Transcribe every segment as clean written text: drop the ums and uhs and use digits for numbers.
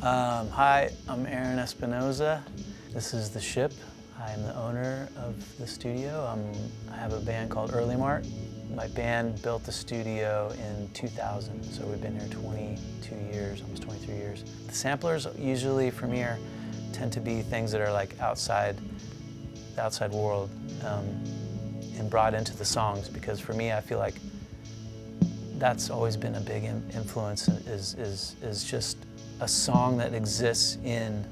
Hi, I'm Aaron Espinoza. This is The Ship. I'm the owner of the studio. I have a band called Early Mart. My band built the studio in 2000, so we've been here 22 years, almost 23 years. The samplers usually for me tend to be things that are like outside the outside world and brought into the songs, because for me I feel like that's always been a big influence, is just a song that exists in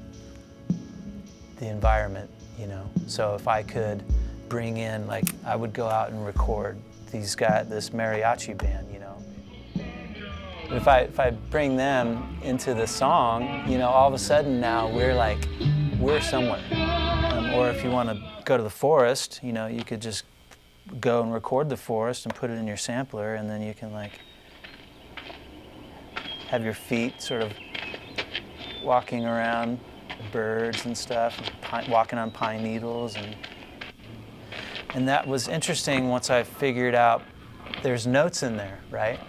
the environment, you know. So if I could bring in, like, I would go out and record this mariachi band, you know. If I bring them into the song, you know, all of a sudden now we're somewhere. Or if you want to go to the forest, you know, you could just go and record the forest and put it in your sampler, and then you can like have your feet sort of walking around birds and stuff, walking on pine needles, and that was interesting once I figured out there's notes in there, right?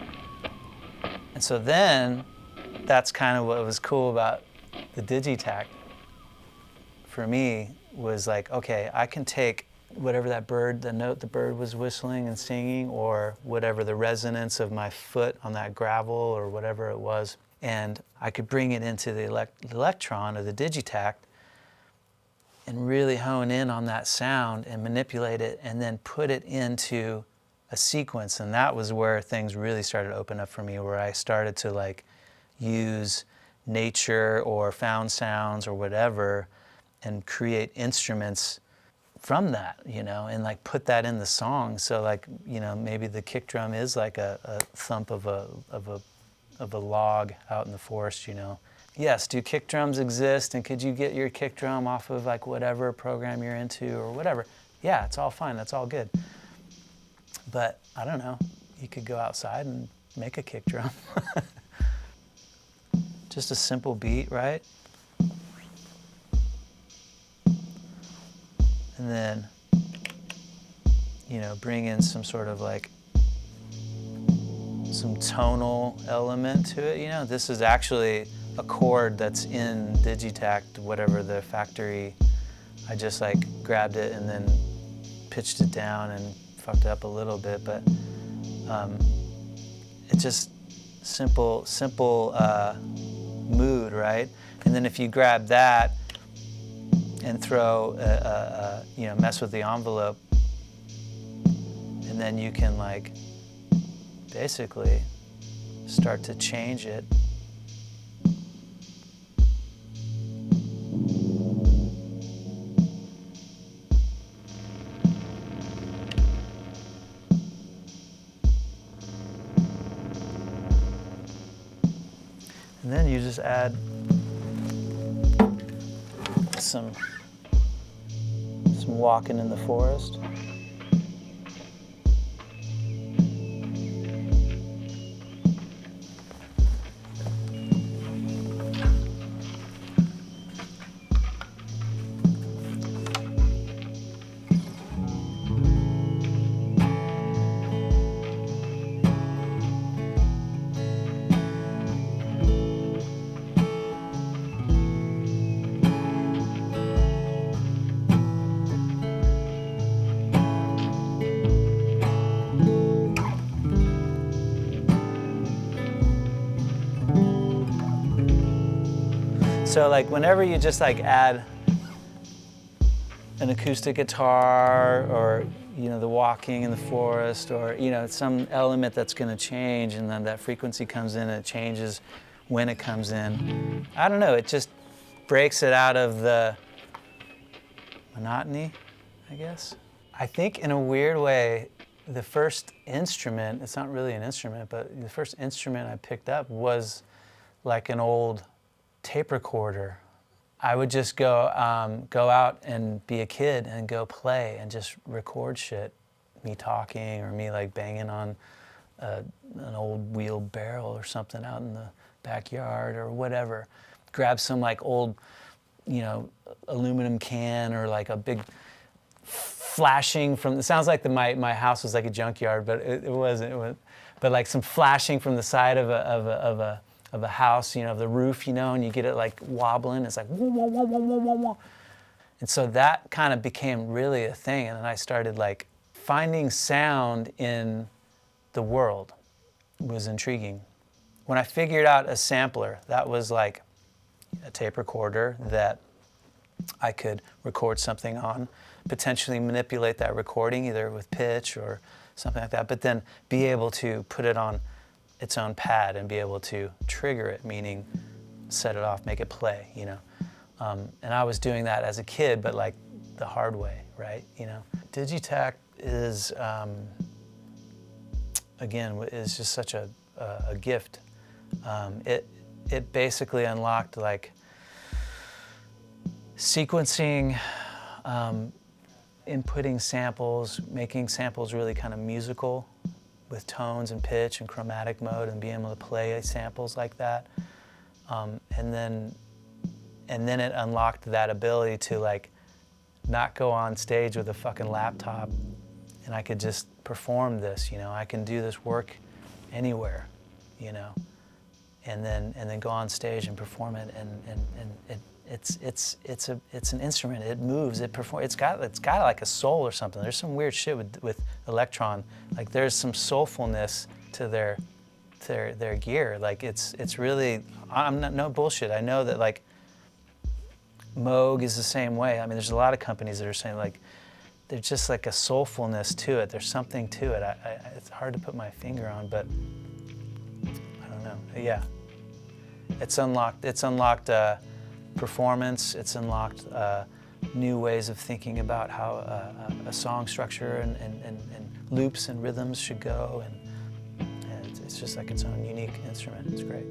And so then that's kind of what was cool about the Digitakt for me, was like, okay, I can take whatever the note the bird was whistling and singing, or whatever the resonance of my foot on that gravel or whatever it was, and I could bring it into the Elektron or the Digitakt and really hone in on that sound and manipulate it and then put it into a sequence. And that was where things really started to open up for me, where I started to like use nature or found sounds or whatever and create instruments from that, you know, and like put that in the song. So like, you know, maybe the kick drum is like a thump of a log out in the forest, you know. Yes, do kick drums exist, and could you get your kick drum off of like whatever program you're into or whatever? Yeah, it's all fine, that's all good. But I don't know, you could go outside and make a kick drum. Just a simple beat, right? And then, you know, bring in some sort of like some tonal element to it. You know, this is actually a chord that's in Digitakt, whatever the factory. I just like grabbed it and then pitched it down and fucked it up a little bit, but it's just simple mood, right? And then if you grab that and throw, you know, mess with the envelope, and then you can like basically start to change it. And then you just add some walking in the forest. So like whenever you just like add an acoustic guitar, or, you know, the walking in the forest, or, you know, some element that's going to change, and then that frequency comes in and it changes when it comes in. I don't know, it just breaks it out of the monotony, I guess. I think in a weird way, the first instrument, it's not really an instrument, but the first instrument I picked up was like an old tape recorder. I would just go out and be a kid and go play and just record shit, me talking or me like banging on an old wheeled barrel or something out in the backyard or whatever. Grab some like old, you know, aluminum can, or like a big flashing from, it sounds like my house was like a junkyard, but it wasn't. But like some flashing from the side of of a house, of the roof, and you get it like wobbling. It's like whoa, whoa, whoa, whoa, whoa, whoa, whoa. And so that kind of became really a thing. And then I started like finding sound in the world. It was intriguing. When I figured out a sampler, that was like a tape recorder that I could record something on, potentially manipulate that recording either with pitch or something like that, but then be able to put it on its own pad and be able to trigger it, meaning set it off, make it play, And I was doing that as a kid, but like the hard way, right? Digitakt is, again, is just such a gift. It basically unlocked like sequencing, inputting samples, making samples really kind of musical with tones and pitch and chromatic mode, and being able to play samples like that. And then it unlocked that ability to like not go on stage with a fucking laptop, and I could just perform this, I can do this work anywhere, and then go on stage and perform it, and it's an instrument. It moves. It's got like a soul or something. There's some weird shit with Elektron. Like there's some soulfulness to their gear. Like it's really, I'm not, no bullshit. I know that like Moog is the same way. I mean, there's a lot of companies that are saying like there's just like a soulfulness to it. There's something to it. It's hard to put my finger on, but I don't know. Yeah, it's unlocked. Performance. It's unlocked new ways of thinking about how a song structure and loops and rhythms should go, and it's just like its own unique instrument. It's great.